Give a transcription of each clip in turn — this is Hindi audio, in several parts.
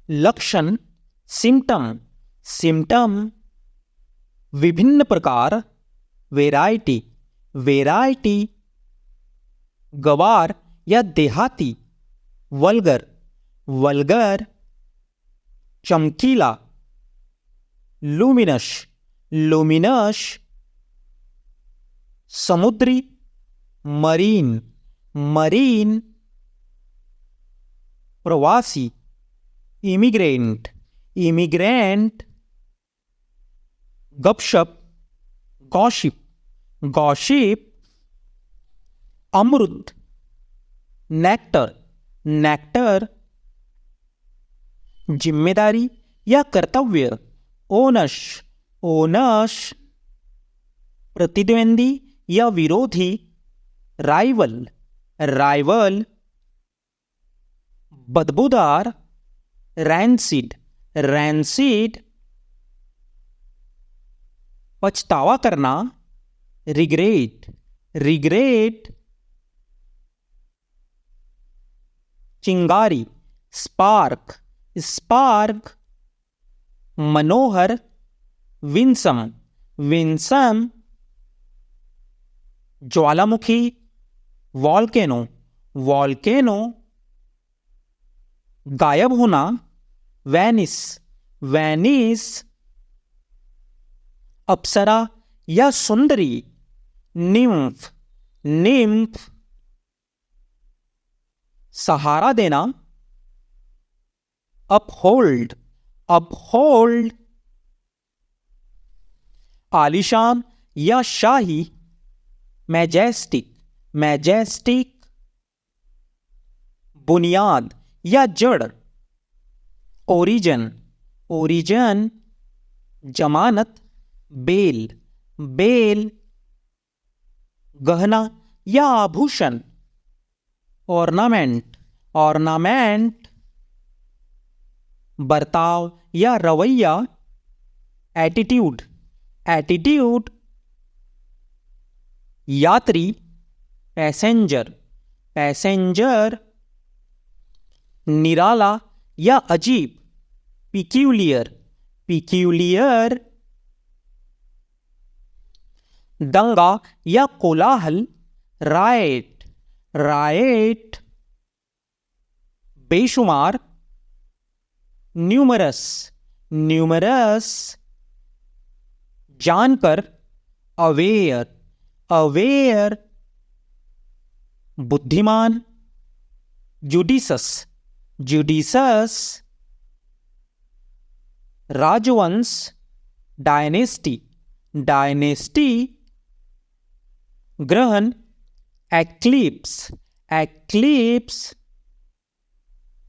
लक्षण सिम्टम, सिम्टम विभिन्न प्रकार, वेराइटी, वेराइटी गवार या देहाती, वल्गर, वल्गर चमकीला, लुमिनस, लुमिनस समुद्री, मरीन, मरीन प्रवासी, इमिग्रेंट, इमिग्रेंट गपशप, गॉसिप, गॉसिप अमृत, नेक्टर, नेक्टर जिम्मेदारी या कर्तव्य, ओनस, ओनस प्रतिद्वंदी या विरोधी, राइवल, राइवल बदबूदार, रैंसिड, रैंसिड पछतावा करना, रिग्रेट, रिग्रेट चिंगारी, स्पार्क, स्पार्क मनोहर, विंसम, विंसम ज्वालामुखी, वॉल्केनो, वॉल्केनो गायब होना, वैनिस, वैनिस अप्सरा या सुंदरी, निम्फ, निम्फ सहारा देना, अपहोल्ड, अपहोल्ड आलिशान या शाही, मैजेस्टिक, मैजेस्टिक बुनियाद या जड़, ओरिजन, ओरिजन जमानत, बेल, बेल गहना या आभूषण, ऑर्नामेंट, ऑर्नामेंट बर्ताव या रवैया, एटीट्यूड, एटीट्यूड यात्री, पैसेंजर, पैसेंजर निराला या अजीब, पिक्यूलियर, पिक्यूलियर दंगा या कोलाहल, राइट, राइट बेशुमार, न्यूमरस, न्यूमरस जानकर, अवेयर, अवेयर बुद्धिमान, जुडिसस, जुडिसस राजवंश, डायनेस्टी, डायनेस्टी ग्रहण, एक्लिप्स, एक्लिप्स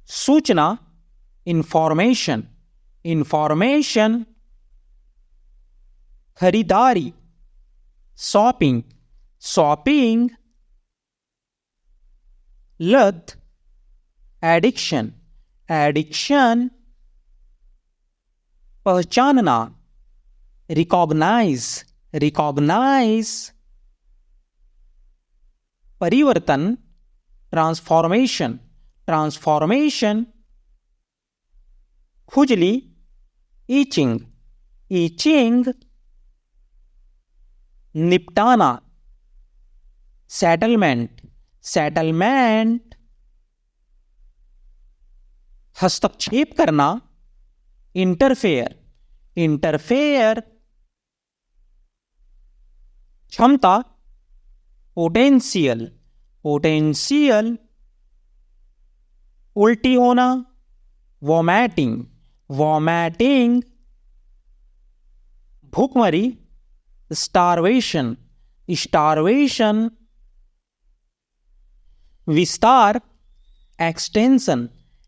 सूचना, इंफॉर्मेशन, इंफॉर्मेशन खरीदारी, शॉपिंग, शॉपिंग लत, एडिक्शन, एडिक्शन पहचानना, रिकॉग्नाइज, रिकॉग्नाइज परिवर्तन, ट्रांसफॉर्मेशन, ट्रांसफॉर्मेशन खुजली, ईचिंग, ईचिंग निपटाना, सेटलमेंट, सेटलमेंट हस्तक्षेप करना, इंटरफेयर, इंटरफेयर क्षमता, पोटेंशियल, पोटेंशियल उल्टी होना, वॉमैटिंग, वॉमैटिंग भूखमरी, स्टारवेशन, स्टारवेशन विस्तार, एक्सटेंशन,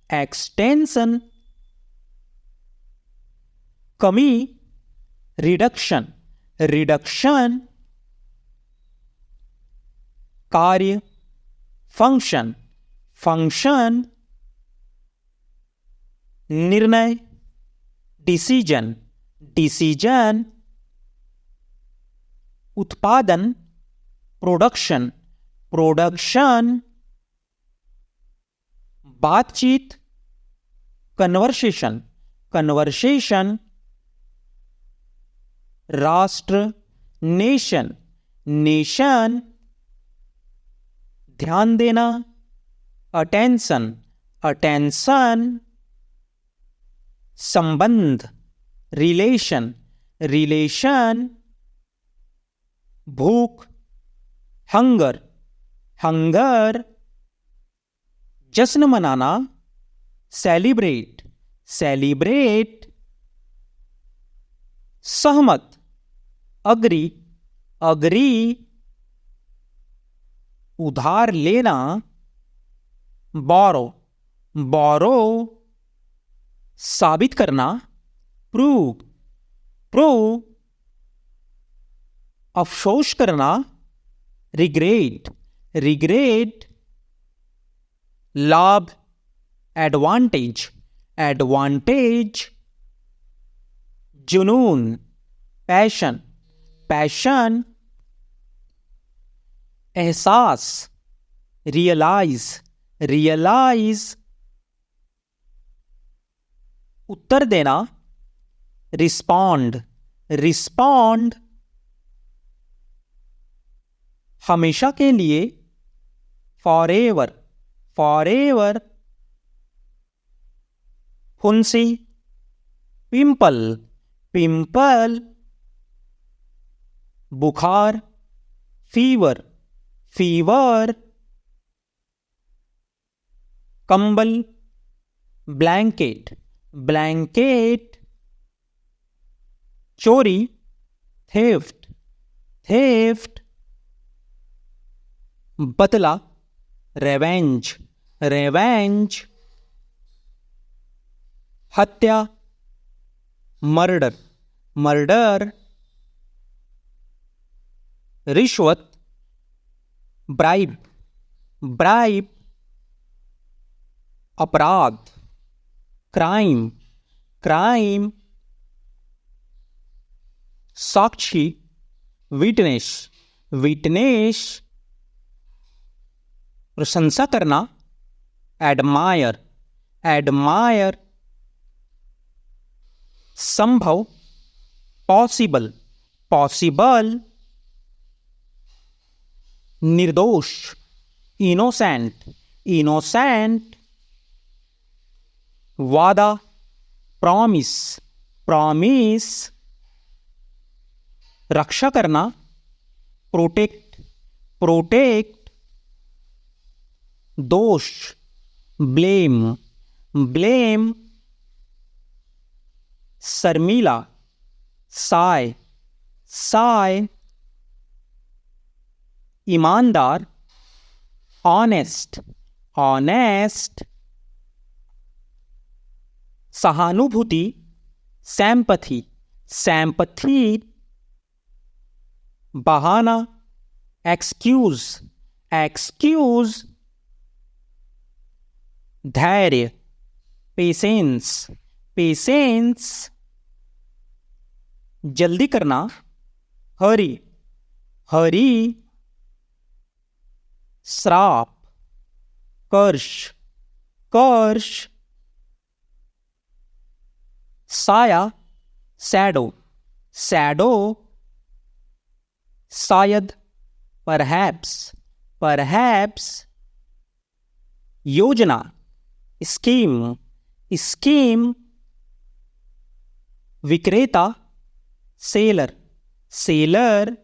एक्सटेंशन कमी, रिडक्शन, रिडक्शन कार्य, फंक्शन, फंक्शन निर्णय, डिसीजन, डिसीजन उत्पादन, प्रोडक्शन, प्रोडक्शन बातचीत, कन्वर्सेशन, कन्वर्सेशन। राष्ट्र, नेशन, नेशन। ध्यान देना, अटेंशन, अटेंशन। संबंध, रिलेशन, रिलेशन। भूख, हंगर, हंगर। जश्न मनाना, सेलिब्रेट, सेलिब्रेट। सहमत, अग्री, अग्री। उधार लेना, बोरो, बोरो। साबित करना, प्रूव, प्रूव। अफसोस करना, रिग्रेट, रिग्रेट। लाभ, एडवांटेज, एडवांटेज। जुनून, पैशन, पैशन। एहसास, रियलाइज, रियलाइज। उत्तर देना, रिस्पॉन्ड, रिस्पॉन्ड। हमेशा के लिए, फॉरएवर, फॉरएवर। फुंसी, पिंपल, पिंपल। बुखार, फीवर, फीवर। कंबल, ब्लैंकेट, ब्लैंकेट। चोरी, थेफ्ट, थेफ्ट। बदला, रेवेंज, रेवेंज। हत्या, मर्डर, मर्डर। रिश्वत, ब्राइब, ब्राइब। अपराध, क्राइम, क्राइम। साक्षी, विटनेस, विटनेस। प्रशंसा करना, एडमायर, एडमायर। संभव, पॉसिबल, पॉसिबल। निर्दोष, इनोसेंट, इनोसेंट। वादा, प्रॉमिस, प्रॉमिस। रक्षा करना, प्रोटेक्ट, प्रोटेक्ट। दोष, ब्लेम, ब्लेम। शर्मीला, साय, साय। ईमानदार, ऑनेस्ट, ऑनेस्ट। सहानुभूति, सैम्पथी, सैम्पथी। बहाना, एक्सक्यूज, एक्सक्यूज। धैर्य, पेशेंस, पेशेंस। जल्दी करना, हरी, हरी। श्राप, कर्ष, कर्ष। साया, शैडो, शैडो। शायद, परहैप्स, परहैप्स। योजना, स्कीम, स्कीम। विक्रेता, सेलर, सेलर।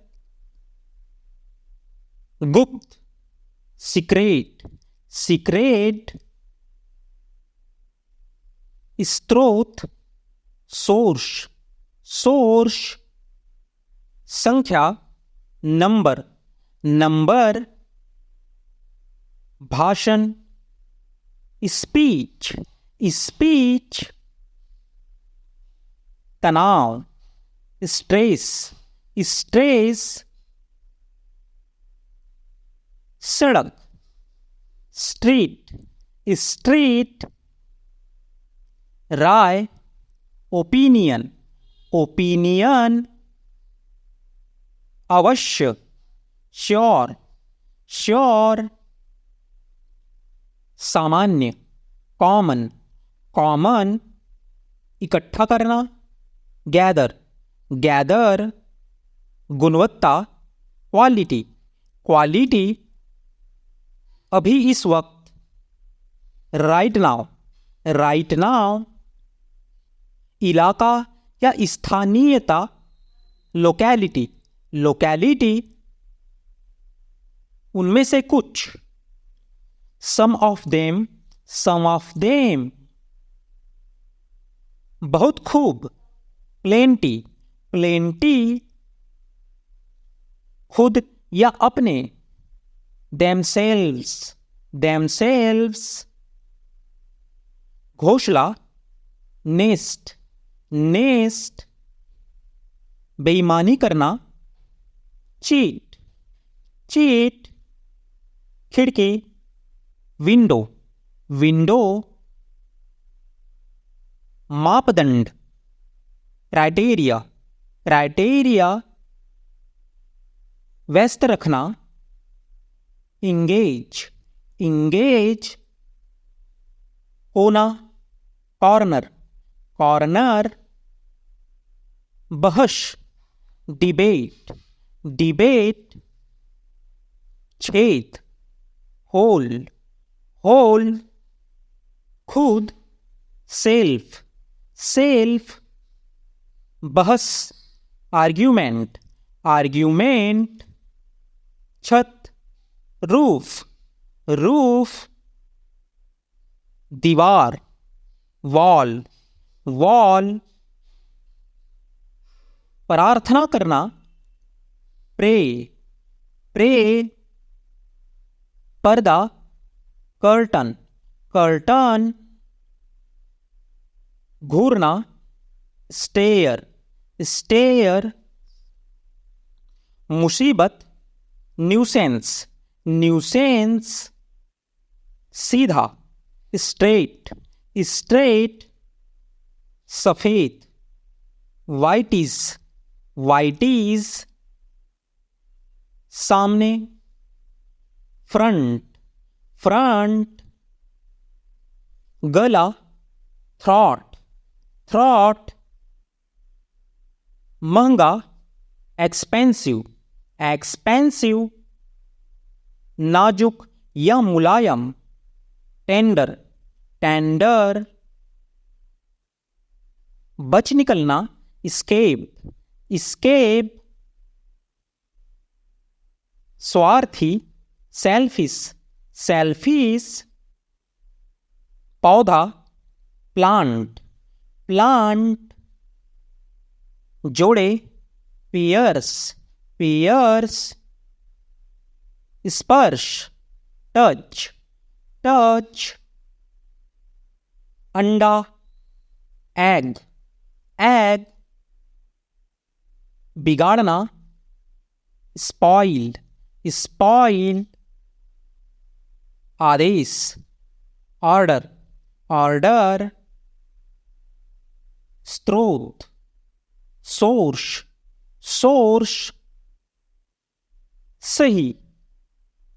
गुप्त, सीक्रेट, सीक्रेट। स्रोत, सोर्स, सोर्स। संख्या, नंबर, नंबर। भाषण, स्पीच, स्पीच। तनाव, स्ट्रेस, स्ट्रेस। सड़क, स्ट्रीट, स्ट्रीट। राय, ओपिनियन, ओपिनियन। अवश्य, श्योर, श्योर। सामान्य, कॉमन, कॉमन इकट्ठा करना, गैदर गैदर, गुणवत्ता क्वालिटी क्वालिटी, अभी इस वक्त, राइट नाउ, इलाका या स्थानीयता, लोकैलिटी, उनमें से कुछ, सम ऑफ देम, बहुत खूब, प्लेंटी, खुद या अपने, themselves, घोंसला, नेस्ट, बेईमानी करना, चीट, खिड़की, विंडो, मापदंड, क्राइटेरिया, व्यस्त रखना, इंगेज, होना, कॉर्नर, बहस, डिबेट, छेद, होल, खुद, सेल्फ, बहस, आर्ग्यूमेंट, छत, रूफ, दीवार, वॉल, प्रार्थना करना, प्रे, पर्दा, कर्टन, घूरना, स्टेयर, मुसीबत, न्यूसेंस, सीधा, स्ट्रेट, सफेद, वाइटीज, सामने, फ्रंट, गला, थ्रॉट, महंगा, एक्सपेंसिव, नाजुक या मुलायम, टेंडर, बच निकलना, escape, स्वार्थी, selfish, पौधा, प्लांट, जोड़े, पेयर्स, स्पर्श, टच, अंडा, एग, बिगाड़ना, स्पॉइल, आदेश, ऑर्डर, स्रोत, सोर्स, सही,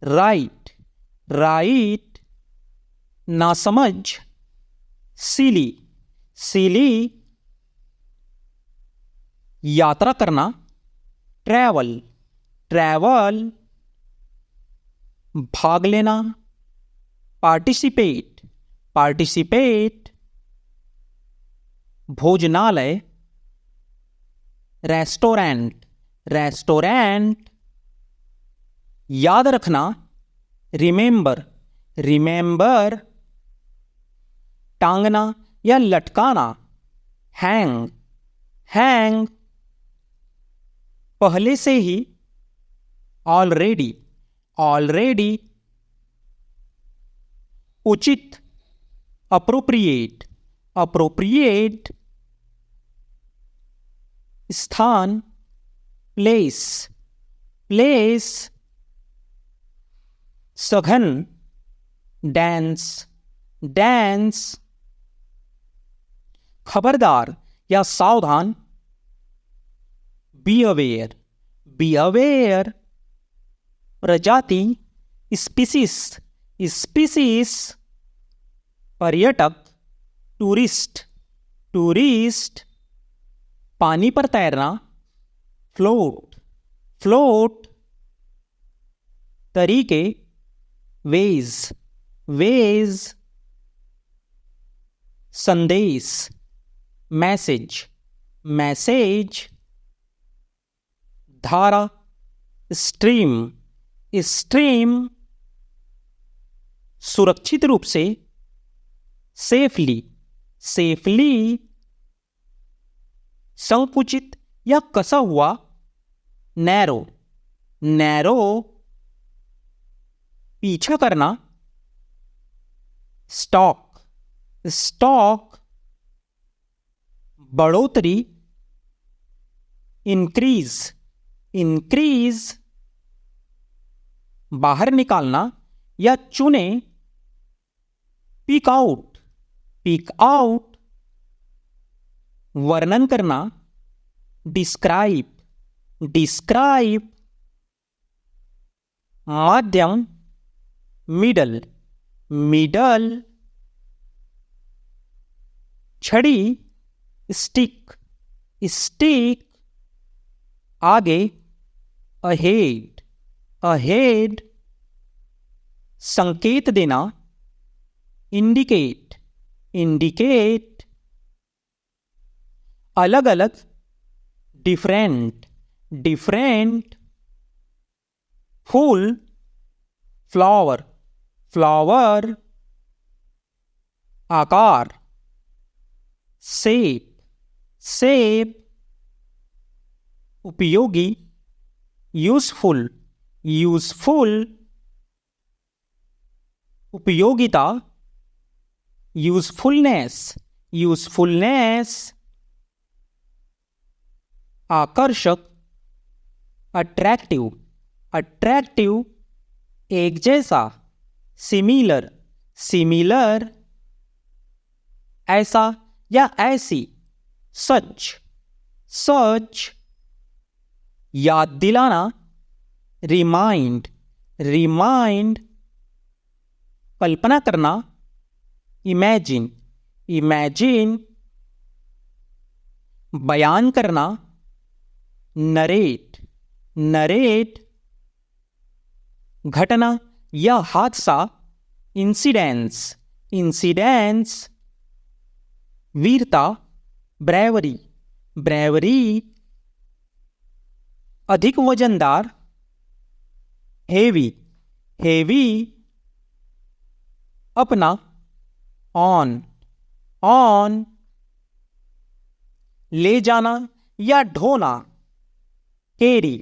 राइट, नासमझ, सिली, यात्रा करना, ट्रैवल, भाग लेना, पार्टिसिपेट, भोजनालय, रेस्टोरेंट, याद रखना, रिमेंबर, टांगना या लटकाना, हैंग, पहले से ही, ऑलरेडी, उचित, अप्रोप्रिएट, स्थान, प्लेस, सघन, डांस, खबरदार या सावधान, बी अवेयर, प्रजाति, स्पीसीज, पर्यटक, टूरिस्ट, टूरिस्ट। पानी पर तैरना, फ्लोट, फ्लोट। तरीके, वेज, वेज। संदेश, मैसेज, मैसेज। धारा, स्ट्रीम, स्ट्रीम। सुरक्षित रूप से, सेफली, सेफली। संकुचित या कसा हुआ, नैरो, नैरो। पीछा करना, स्टॉक, स्टॉक। बढ़ोतरी, इंक्रीज, इंक्रीज। बाहर निकालना या चुने, पिक आउट, पिक आउट। वर्णन करना, डिस्क्राइब, डिस्क्राइब। माध्यम, मिडल, मिडल। छड़ी, स्टिक, स्टिक। आगे, अहेड, अहेड। संकेत देना, इंडिकेट, इंडिकेट। अलग अलग, डिफरेंट, डिफरेंट। फूल, फ्लावर, फ्लावर। आकार, शेप, शेप। उपयोगी, यूजफुल, यूजफुल। उपयोगिता, यूजफुलनेस, यूजफुलनेस। आकर्षक, अट्रैक्टिव, अट्रैक्टिव। एक जैसा, सिमिलर, सिमिलर। ऐसा या ऐसी, सच, सच। याद दिलाना, रिमाइंड, रिमाइंड। कल्पना करना, इमेजिन, इमेजिन। बयान करना, नरेट, नरेट। घटना या हादसा, इंसिडेंस, इंसिडेंस। वीरता, ब्रेवरी, ब्रेवरी। अधिक वजनदार, हेवी, हेवी। अपना, ऑन, ऑन। ले जाना या ढोना, कैरी,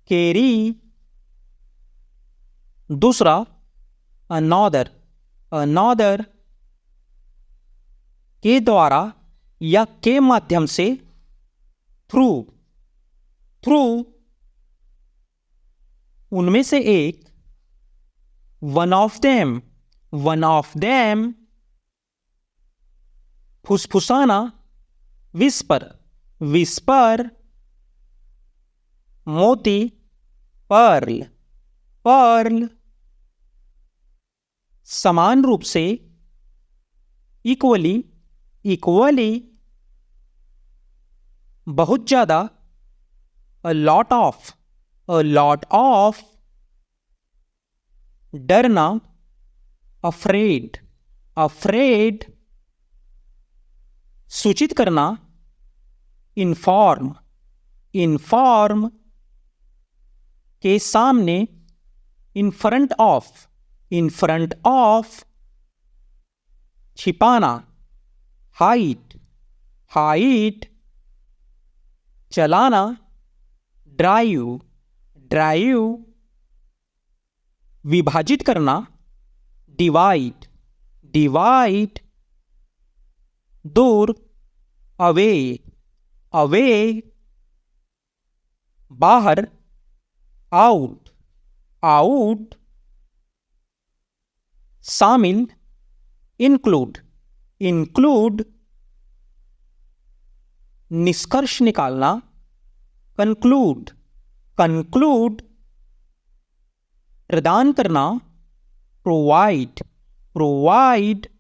कैरी। दूसरा, अनॉदर, अनॉदर। के द्वारा या के माध्यम से, थ्रू, थ्रू। उनमें से एक, one of them, one of them. फुसफुसाना, विस्पर, विस्पर। मोती, पर्ल, पर्ल। समान रूप से, इक्वली, इक्वली। बहुत ज्यादा, a lot of, a lot of. डरना, अफ्रेड, अफ्रेड। सूचित करना, इन्फॉर्म, इन्फॉर्म। के सामने, in front of, in front of. छिपाना, हाइट, हाइट। चलाना, ड्राइव, ड्राइव। विभाजित करना, डिवाइड, डिवाइड। दूर, अवे, अवे। बाहर, आउट, आउट। शामिल, इंक्लूड, इंक्लूड। निष्कर्ष निकालना, कंक्लूड, कंक्लूड। प्रदान करना, प्रोवाइड, प्रोवाइड।